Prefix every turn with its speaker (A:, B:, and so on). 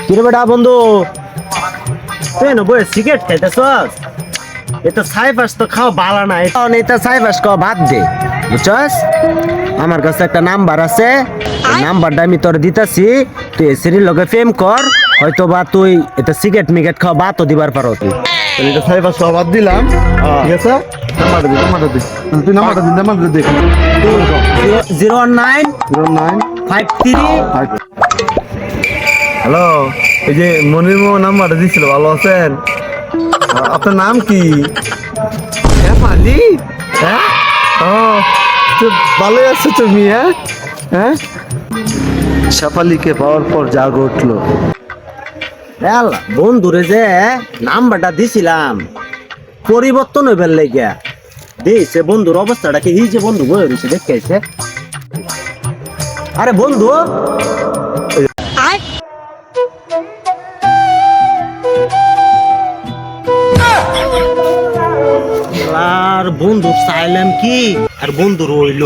A: কিরে বেটা বন্ধু, তুই না বই সিগারেট খাইতেছস? এটা সাইফাস তো খাওয়া বালা না, এটা সাইফাস খাওয়া বাদ দে, বুঝছস? আমার কাছে একটা নাম্বার আছে, নাম্বারটা আমি তোর দিতাছি, তুই এসির লগে ফেম কর, হয়তো বা তুই এটা সিগারেট মিগারেট খাওয়া বাদও দিবার পারো তুই।
B: এটা সাইবার সব বাদ দিলাম, ঠিক আছে? নাম্বারটা দে তুই নাম্বারটা দে
A: 019
B: 09
A: 53।
B: হ্যালো, এই যে মনির নাম্বারটা দিছিল, ভালো আছেন? আপনার নাম কি? পালি, হ্যাঁ? ও, তো ভালোই আছো তুমি, হ্যাঁ? হ্যাঁ, শেফালিকে পাওয়ার পর জাগ উঠলো।
A: বন্ধুরে যে নাম্বারটা দিছিলাম পরিবর্তন হইবার লাগিয়া দিয়েছে, বন্ধুর অবস্থাটা কি এই যে বন্ধু বয়ে রয়েছে দেখতে। আরে বন্ধু, আর বন্ধু চাইলাম কি আর বন্ধু রইল।